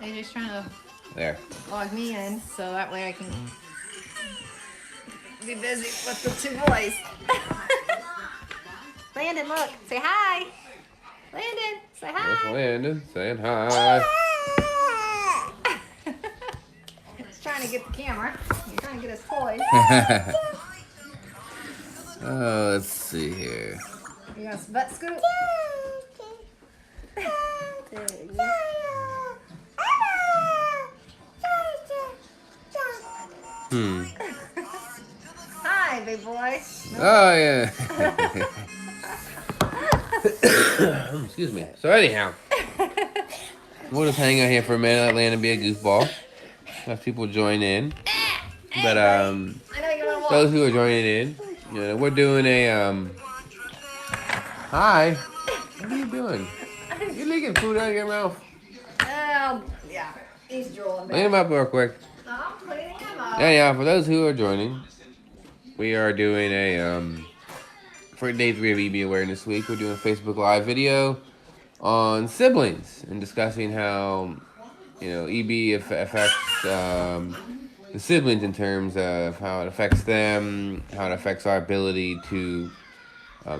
AJ's trying to There. log me in so that way I can be busy with the two boys. Landon, look. Say hi. Landon, say hi. There's Landon saying hi. He's trying to get the camera. He's trying to get his toys. Oh, let's see here. You got some butt scoop? Hi, big boy. Oh, yeah. Excuse me. So anyhow, we'll just hang out here for a minute, let Landon be a goofball. Let people join in. But I know you want to walk. those who are joining in, you know, we're doing a Hi. What are you doing? You're leaking food out of your mouth. Yeah. He's drooling Lay him back. up real quick. No, I'm putting him up. Anyhow, for those who are joining, we are doing a for day 3 of EB Awareness Week. We're doing a Facebook Live video on siblings and discussing how, you know, EB affects the siblings in terms of how it affects them, how it affects our ability to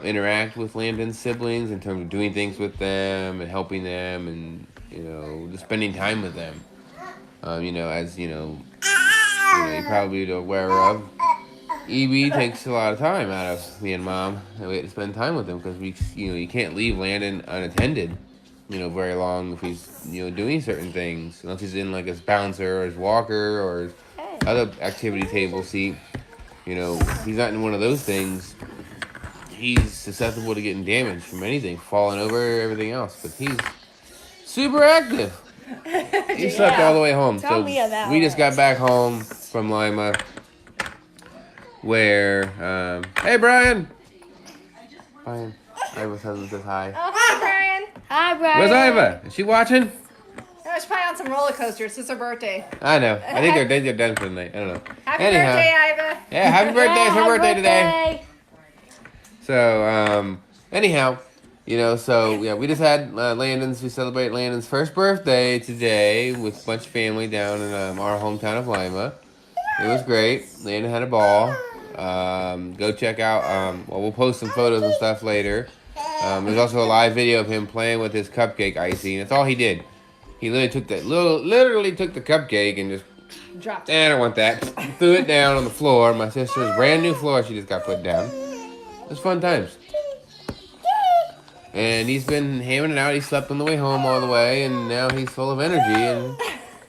interact with Landon's siblings in terms of doing things with them and helping them and, you know, just spending time with them. You know, as you're probably aware of, EB takes a lot of time out of me and Mom, and we have to spend time with him because you can't leave Landon unattended, very long if he's, doing certain things, unless he's in like his bouncer or his walker or his other activity table seat. If he's not in one of those things, he's susceptible to getting damaged from anything, falling over, everything else. But he's super active. He slept all the way home. Tell me about we just it. got back home from Lima, where hey Brian. Iva's husband says hi. Oh, hi, Brian. Hi, Brian. Where's Iva? Is she watching? No, she's probably on some roller coasters. It's her birthday. I know. I think they're done for the night. I don't know. Happy Anyhow. birthday, Iva. Yeah, happy birthday. It's her Happy birthday today. So, anyhow, we just had we celebrate Landon's first birthday today with a bunch of family down in our hometown of Lima. It was great. Landon had a ball. Go check out, we'll post some photos and stuff later. There's also a live video of him playing with his cupcake icing. That's all he did. He literally took the cupcake and just Dropped it. I don't want that. Threw it down on the floor. My sister's brand new floor she just got put down. It was fun times. And he's been hamming it out. He slept on the way home all the way, and now he's full of energy. And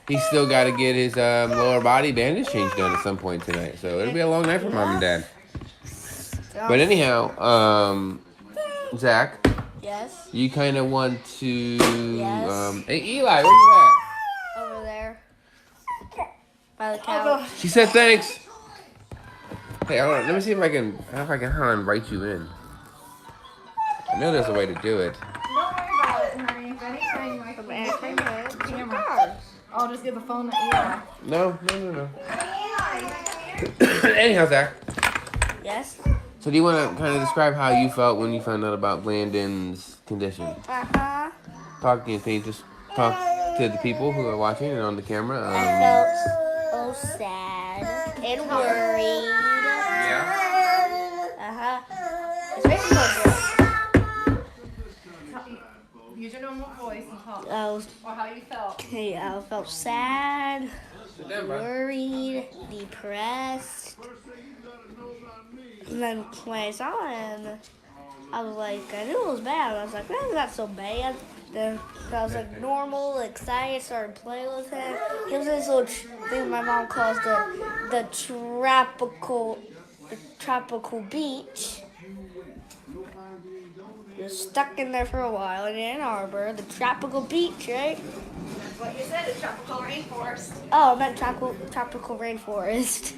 he's still got to get his lower body bandage change done at some point tonight. So it'll be a long night for Mom and Dad. But anyhow, Zach, Yes. you kind of want to... Yes. Hey, Eli, where you at? Over there. By the couch. She said thanks. Hey, hold on. Let me see if I can invite you in. I know there's a way to do it. Don't worry about it, honey. If anything, I can camera. I'll just give the phone to Eli. No. Eli. Anyhow, Zach. Yes. So do you want to kind of describe how you felt when you found out about Landon's condition? Uh-huh. Can you just talk to the people who are watching and on the camera? I felt so sad and worried. Yeah. Uh-huh. Especially my girl. Use your normal voice and talk. I was, Or how you felt. I felt sad, Sit down, bro. worried, depressed. And then when I saw him, I was like, I knew it was bad. I was like, that's not so bad. Then I was like normal, excited, started playing with him. He was in this little thing my mom calls the tropical beach. He was stuck in there for a while in Ann Arbor, the tropical beach, right? That's what you said, it's tropical rainforest. Oh, I meant tropical rainforest.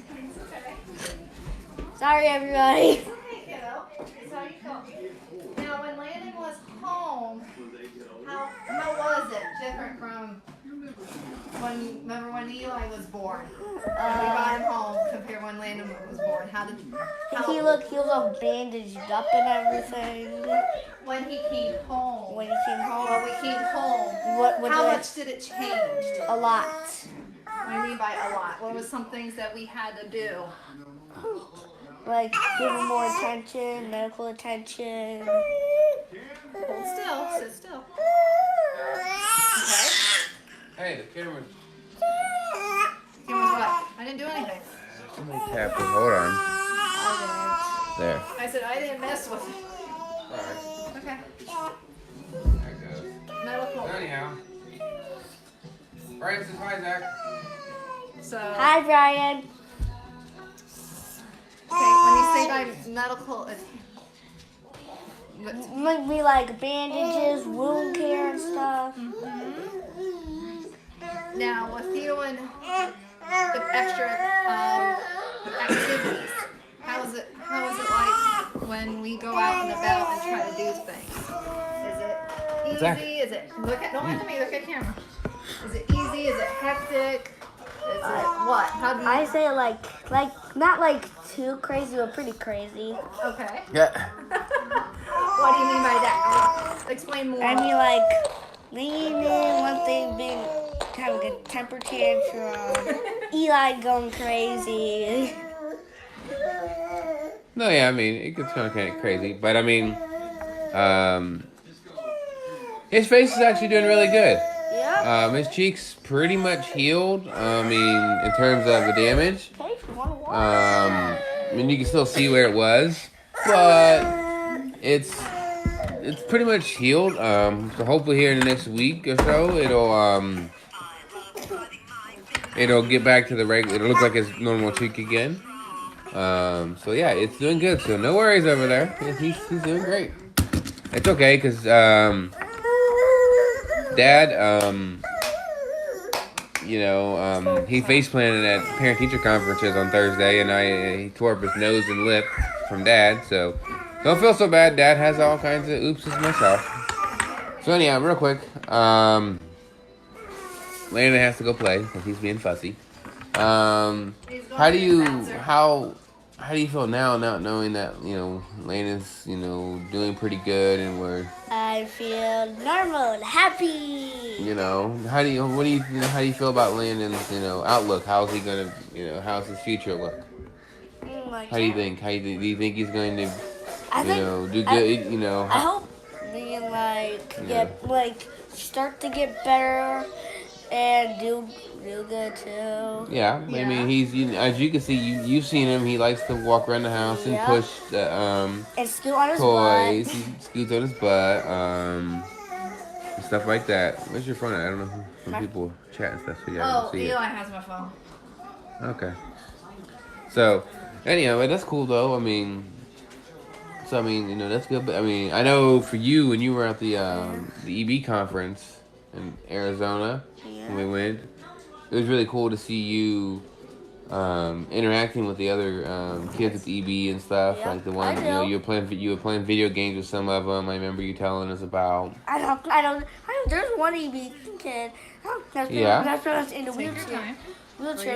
Sorry, everybody. Hey, kiddo. It's how you felt. Now, when Landon was home, how was it different from remember when Eli was born? When we got him home compared when Landon was born? How did He was all bandaged up and everything. when he came home? When he came home, When we came home, how much did it change? A lot. What do you mean by a lot? What was some things that we had to do? Like give him more attention, medical attention. Hold still. Sit still. Okay. Hey, the camera. Camera's what? I didn't do anything. Somebody tapped it. Hold on. I There. didn't. I said I didn't mess with it. Alright. Okay. There it goes. Medical. Anyhow. Brian says hi, Zach. So. Hi, Brian. Okay, when you say by medical, Like we like bandages, wound care and stuff. now with you and the extra activities, how is it like when we go out and about and try to do things? Is it easy? Zach. Is it don't look at me, look at camera. Is it easy? Is it hectic? Is it what? How do you? I say like not like too crazy, but pretty crazy. Okay. Yeah. What do you mean by that? Explain more. I mean like leaning, one thing being having a temper tantrum, Eli going crazy. No, yeah, I mean, it gets kind of crazy. But, I mean, his face is actually doing really good. Yeah. His cheek's pretty much healed, I mean, in terms of the damage. I mean, you can still see where it was. But it's pretty much healed. So hopefully here in the next week or so, it'll get back to the regular. It'll look like his normal cheek again. So yeah, it's doing good. So no worries over there. He's doing great. It's okay because Dad, he face planted at parent teacher conferences on Thursday, and he tore up his nose and lip from Dad. So don't feel so bad. Dad has all kinds of oopses myself. So anyhow, real quick, Landon has to go play because he's being fussy. How do you feel now, not knowing that Landon's doing pretty good and I feel normal and happy. how do you feel about Landon's outlook? How's he gonna how's his future look? How do you think? Do you think he's going to do good? I hope he start to get better and do good too. Yeah, I mean he's as you can see, you've seen him. He likes to walk around the house and push and scoot on his toys. butt. He scoots on his butt, and stuff like that. Where's your phone at? I don't know. Some people chatting stuff, so you don't see it. Eli has my phone. Okay. So, anyhow, that's cool though. I mean, that's good. But I mean, I know for you when you were at the EB conference in Arizona when we went, it was really cool to see you interacting with the other kids at the EB and stuff. Yeah, like the one you were playing video games with some of them. I remember you telling us about. I don't. There's one EB kid. That's in the wheelchair.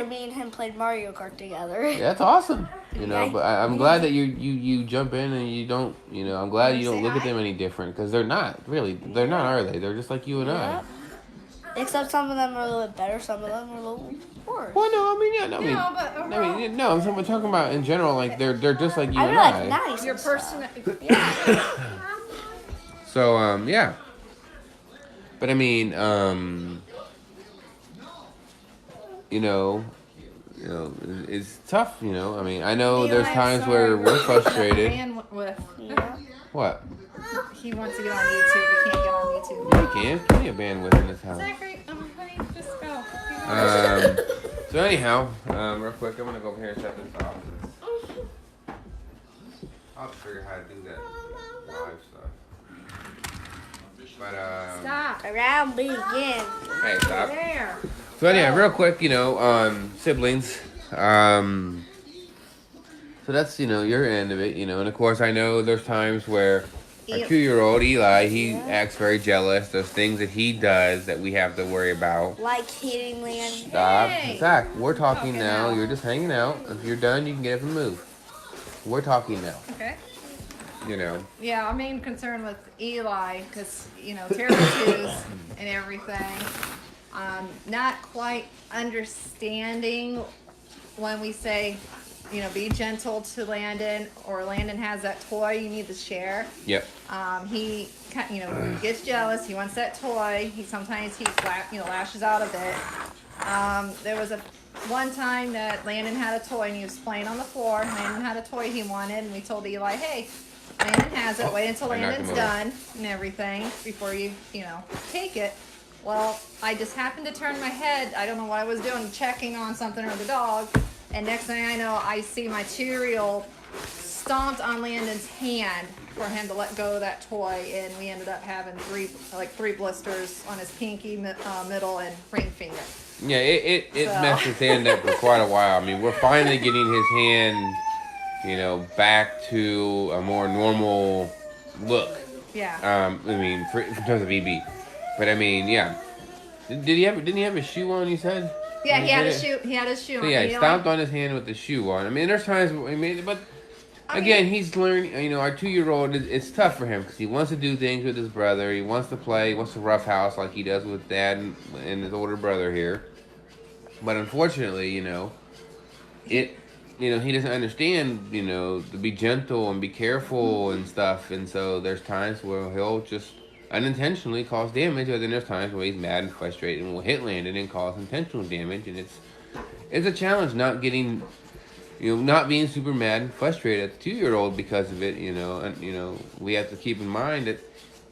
Me and him played Mario Kart together. Yeah, that's awesome. But I'm glad that you jump in and you don't. I'm glad you don't look at them any different because they're not really. They're not, are they? They're just like you and I. Except some of them are a little bit better. Some of them are a little worse. Well, no, I mean, yeah, no, I'm talking about in general. Like they're just like you and I. Nice. Your person. So yeah. But I mean, it's tough. I mean, I know there's times where we're frustrated. What? He wants to get on YouTube. He can't get on YouTube. Yeah, you can. Plenty of bandwidth in this house. Zachary, honey, just go. So anyhow, real quick, I'm gonna go over here and shut this off. I'll figure how to do that live stuff. But Stop. Around begin. Hey, stop. There. So anyhow, real quick, siblings. So that's your end of it, and of course I know there's times where our 2-year-old Eli, he acts very jealous. There's things that he does that we have to worry about. Like hitting Landon. Stop. Zach, we're talking now. You're just hanging out. If you're done, you can get up and move. we're talking now. Okay. You know. Yeah, our main concern with Eli, because, you know, terrible twos and everything. Not quite understanding when we say, you know, be gentle to Landon, or Landon has that toy you need to share. Yep. He, you know, gets jealous. He wants that toy. Sometimes lashes out a bit. There was one time that Landon had a toy and he was playing on the floor. Landon had a toy he wanted, and we told Eli, hey, Landon has it. Wait until Landon's done and everything before you take it. Well, I just happened to turn my head. I don't know what I was doing, checking on something or the dog. And next thing I know, I see my 2-year-old stomped on Landon's hand for him to let go of that toy. And we ended up having three blisters on his pinky, middle, and ring finger. Yeah, it messed his hand up for quite a while. I mean, we're finally getting his hand, you know, back to a more normal look. Yeah. I mean, in terms of EB. But I mean, yeah. Didn't he have a shoe on, you said? Yeah, he had his shoe on. So yeah, he stomped on his hand with the shoe on. I mean, there's times, but again, he's learning, you know, our 2-year-old, it's tough for him because he wants to do things with his brother. He wants to play, he wants to roughhouse like he does with dad and his older brother here. But unfortunately, you know, he doesn't understand, you know, to be gentle and be careful and stuff. And so there's times where he'll just unintentionally cause damage, but then there's times where he's mad and frustrated and will hit Landon and cause intentional damage. And it's a challenge not getting, you know, not being super mad and frustrated at the 2-year-old because of it, you know. And, you know, we have to keep in mind that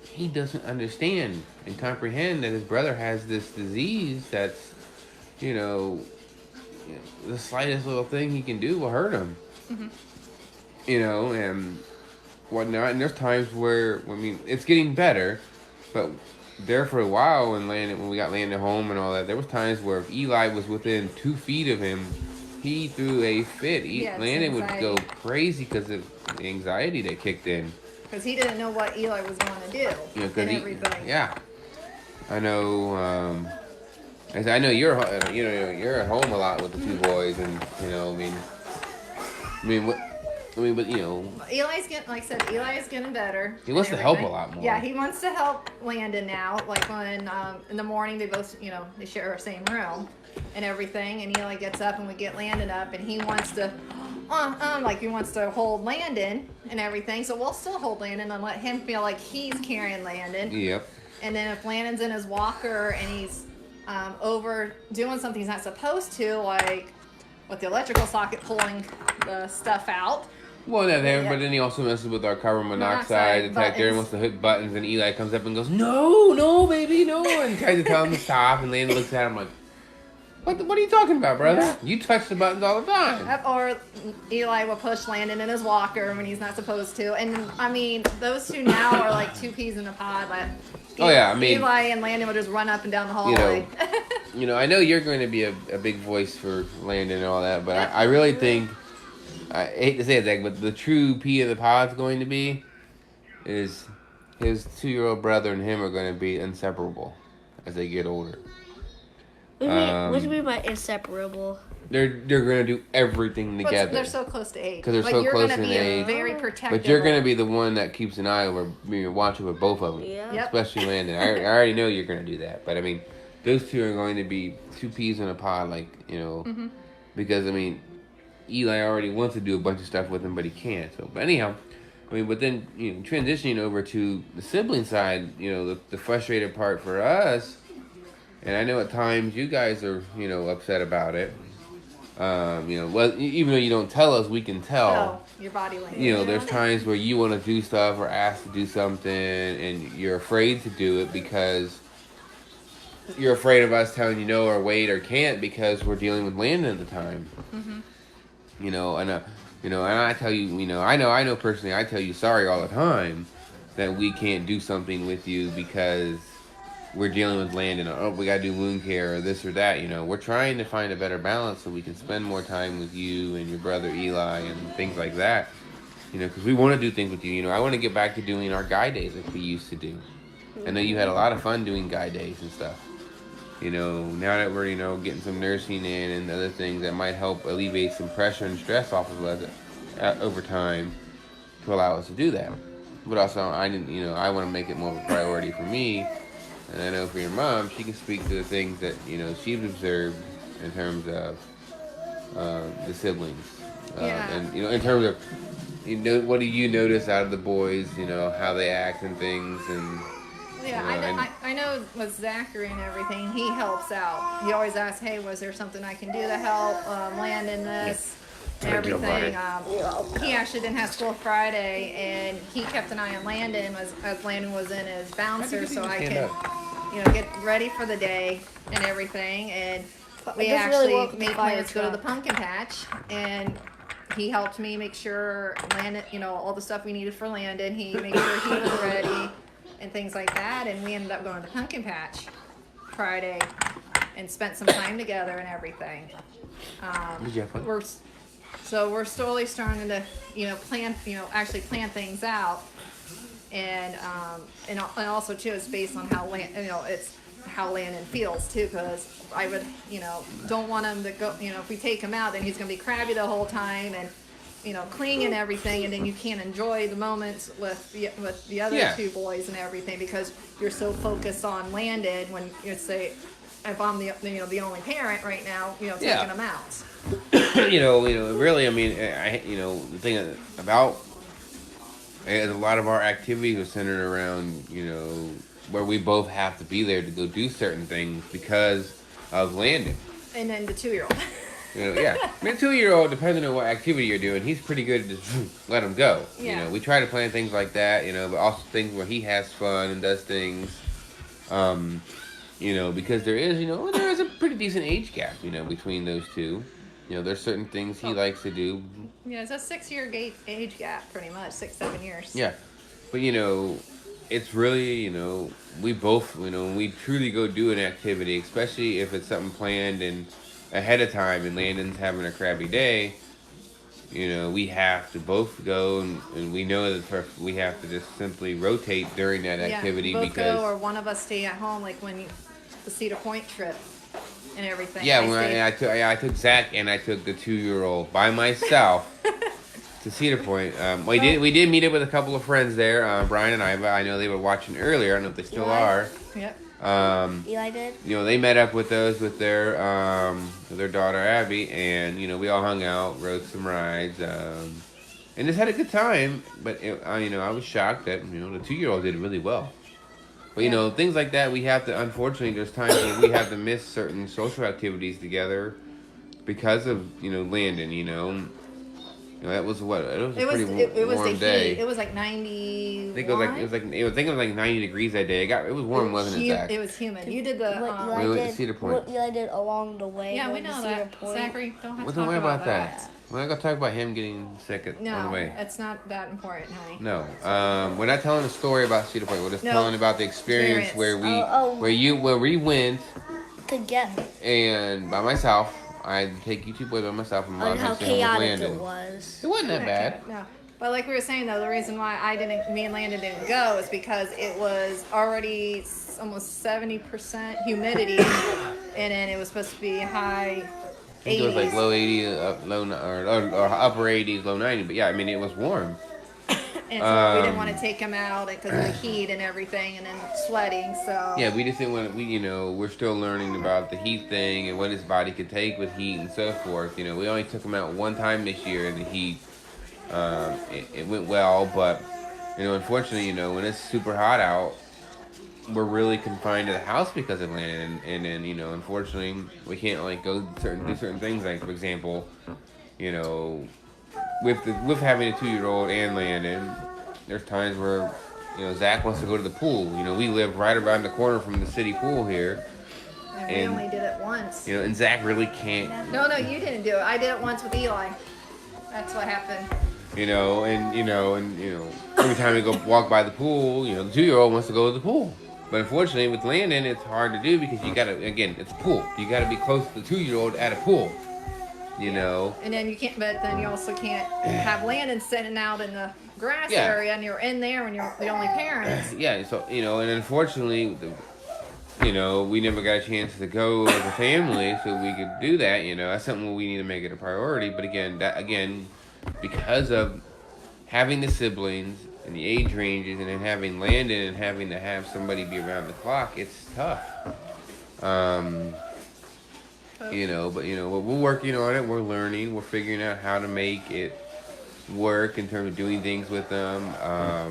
he doesn't understand and comprehend that his brother has this disease that's, you know, the slightest little thing he can do will hurt him. Mm-hmm. You know, and whatnot. And there's times where, I mean, it's getting better, but there for a while when we got Landon home and all that, there was times where if Eli was within 2 feet of him, he threw a fit. Landon would go crazy because of the anxiety that kicked in. Because he didn't know what Eli was going to do, you know, and everything. Yeah. I know, I know you're at home a lot with the 2 boys, and, you know, but you know, Eli's getting, like I said, Eli is getting better. He wants to help a lot more. Yeah, he wants to help Landon now. Like when in the morning they both, you know, they share our same room and everything. And Eli gets up and we get Landon up, and he wants to, like he wants to hold Landon and everything. So we'll still hold Landon and let him feel like he's carrying Landon. Yep. And then if Landon's in his walker and he's over doing something he's not supposed to, like with the electrical socket pulling the stuff out. Well, but then he also messes with our carbon monoxide detector and wants to hit buttons, and Eli comes up and goes, no, baby, no, and tries to tell him to stop, and Landon looks at him like, what are you talking about, brother? Yeah. You touch the buttons all the time. Or Eli will push Landon in his walker when he's not supposed to. And, I mean, those two now are like 2 peas in a pod. Like, Eli and Landon will just run up and down the hallway. You know, I know you're going to be a big voice for Landon and all that, but I really think, I hate to say it, Zach, but the true pea in the pod's going to be is his 2-year-old brother and him are going to be inseparable as they get older. What do you mean by inseparable? They're going to do everything together. They're so close to age. Because they're so close in age. You're going to be very protective. But you're going to be the one that keeps an eye over, watching with both of them. Yeah. Yep. Especially Landon. I already know you're going to do that. But, I mean, those two are going to be 2 peas in a pod, like, you know. Mm-hmm. Because, I mean, Eli already wants to do a bunch of stuff with him, but he can't. So, but anyhow, I mean, but then, you know, transitioning over to the sibling side, you know, the frustrated part for us, and I know at times you guys are, you know, upset about it. You know, well, even though you don't tell us, we can tell. Oh, your body language. You know, there's times where you want to do stuff or ask to do something, and you're afraid to do it because you're afraid of us telling you no or wait or can't because we're dealing with Landon at the time. Mm-hmm. You know, and I tell you, you know, I know personally, I tell you sorry all the time that we can't do something with you because we're dealing with Landon, or we gotta do wound care or this or that. You know, we're trying to find a better balance so we can spend more time with you and your brother Eli and things like that. You know, because we want to do things with you. You know, I want to get back to doing our guy days like we used to do. I know you had a lot of fun doing guy days and stuff. You know, now that we're, you know, getting some nursing in and other things that might help alleviate some pressure and stress off of us, over time to allow us to do that. But also, I didn't, I want to make it more of a priority for me. And I know for your mom, she can speak to the things that, she's observed in terms of the siblings. Yeah. And, in terms of, what do you notice out of the boys, how they act and things and... Yeah, I know with Zachary and everything, he helps out. He always asks, hey, was there something I can do to help Landon this and everything. He actually didn't have school Friday, and he kept an eye on Landon as Landon was in his bouncer, so I could, get ready for the day and everything. And we actually made plans to go to the pumpkin patch, and he helped me make sure Landon, all the stuff we needed for Landon, he made sure he was ready. And things like that, and we ended up going to the pumpkin patch Friday and spent some time together and everything. Did you have fun? We're slowly starting to, actually plan things out, and also too, it's based on how it's how Landon feels too, because I would, don't want him to go, if we take him out, then he's gonna be crabby the whole time and. Cling and everything, and then you can't enjoy the moments with the other two boys and everything because you're so focused on Landon. When you say, if I'm the only parent right now, taking them out. Really, I mean, the thing about a lot of our activities are centered around, where we both have to be there to go do certain things because of Landon. And then the 2-year-old. I mean, a 2-year-old, depending on what activity you're doing, he's pretty good to just let him go. Yeah. We try to plan things like that, but also things where he has fun and does things, because there is a pretty decent age gap, between those two. There's certain things he likes to do. Yeah, it's a 6-year age gap, pretty much, 6-7 years. Yeah, but it's really, we both, when we truly go do an activity, especially if it's something planned and ahead of time and Landon's having a crappy day, we have to both go and we know that we have to just simply rotate during that activity both because go or one of us stay at home, like when the Cedar Point trip and everything. Yeah, I took Zach and I took the 2-year-old by myself to Cedar Point. We did meet up with a couple of friends there, Brian and I, but I know they were watching earlier. I don't know if they still are. Yep. Eli did. They met up with us with their daughter Abby, and we all hung out, rode some rides, and just had a good time. But I was shocked that the 2-year-old did really well. But things like that, we have to. Unfortunately, there's times when we have to miss certain social activities together because of Landon. That was what it was. It was warm day. It was like 90. I think it was like 90 degrees that day. It was warm, wasn't it, Zach? It was humid. You did the. We went to Cedar Point. What Eli did along the way. Yeah, we know that. Zachary, don't have to Don't talk worry about that. that. We're not gonna talk about him getting sick on the way. No, it's not that important, honey. No, we're not telling a story about Cedar Point. We're just telling about the experience where we went together and by myself. I'd take you two boys by myself and Mom how had to stay home with Landon. it was. It wasn't that bad. No. But like we were saying though, the reason why me and Landon didn't go is because it was already almost 70% humidity, and then it was supposed to be high 80s. I think it was like low 80, or upper 80s, low 90. But yeah, I mean it was warm. And so we didn't want to take him out because of the heat and everything, and then sweating. So yeah, we just didn't want to. We're still learning about the heat thing and what his body could take with heat and so forth. We only took him out one time this year in the heat. It went well, but unfortunately, when it's super hot out, we're really confined to the house because of Landon, and then unfortunately, we can't go do certain things. Like for example, with having a 2-year-old and Landon, there's times where Zach wants to go to the pool. We live right around the corner from the city pool here. And we only did it once. And Zach really can't. No, you didn't do it. I did it once with Eli. That's what happened. Every time we go walk by the pool, the 2-year-old wants to go to the pool. But unfortunately, with Landon, it's hard to do because you gotta, again, it's a pool. You gotta be close to the 2-year-old at a pool. And then you can't, but then you also can't have Landon sitting out in the grass area, and you're in there when you're the only parent. Yeah, so and unfortunately, we never got a chance to go as a family, so we could do that. That's something we need to make it a priority. But again, because of having the siblings and the age ranges, and then having Landon and having to have somebody be around the clock, it's tough. You know, but we're working on it. We're learning. We're figuring out how to make it work in terms of doing things with them. I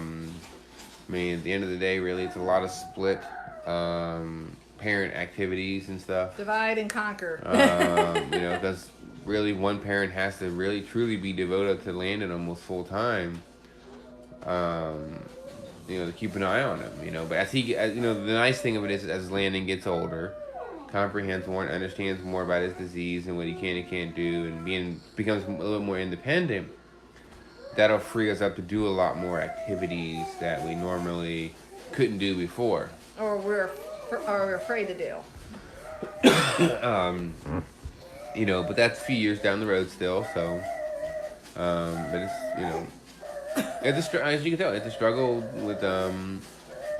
mean, at the end of the day, really, it's a lot of split parent activities and stuff. Divide and conquer. You know, because really one parent has to really truly be devoted to Landon almost full time. You know, to keep an eye on him. You know, but as the nice thing of it is, as Landon gets older, comprehends more and understands more about his disease and what he can and can't do, and becomes a little more independent, that'll free us up to do a lot more activities that we normally couldn't do before. Or we're afraid to do. You know, but that's a few years down the road still. So, but it's as you can tell, it's a struggle with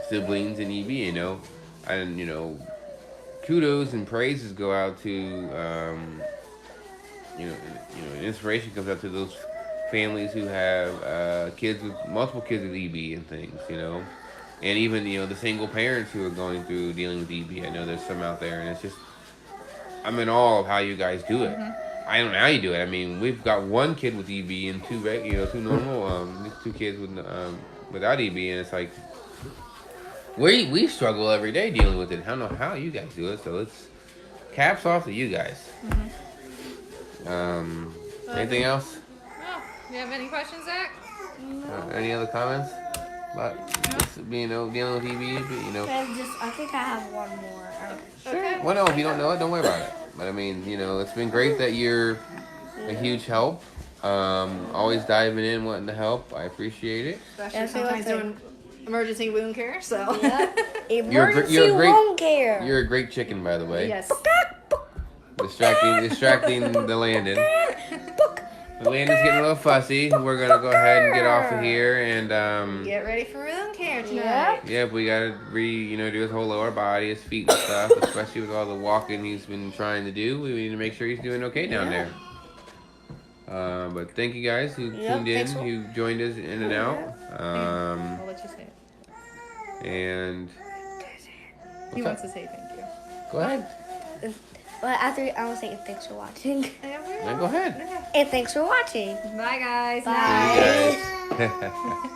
siblings and EB. You know, and kudos and praises go out to inspiration comes out to those families who have kids with multiple kids with EB and things, and even the single parents who are going through dealing with EB. I know there's some out there, and it's just I'm in awe of how you guys do it. Mm-hmm. I don't know how you do it. I mean, we've got one kid with EB and two normal two kids with without EB, and it's like we struggle every day dealing with it. I don't know how you guys do it, so it's caps off to you guys. Mm-hmm. Anything else? No. You have any questions, Zach? No. Any other comments about dealing with EB? I think I have one more. Okay. Well, no, if you don't know it, don't worry about it. But I mean, it's been great that you're a huge help. Always diving in, wanting to help. I appreciate it. Especially sometimes doing emergency wound care. So. Yep. Emergency wound care. You're a great chicken, by the way. Yes. Distracting the Landon. The Landon's getting a little fussy. We're gonna go ahead and get off of here and get ready for wound care tonight. Yeah, we gotta do his whole lower body, his feet and stuff. Especially with all the walking he's been trying to do, we need to make sure he's doing okay down there. But thank you guys who tuned in, who joined us in and out. I'll let you say it. And he wants to say thank you. Go ahead. Well, after I was saying thanks for watching. Then go ahead. And thanks for watching. Bye, guys. Bye. See you guys.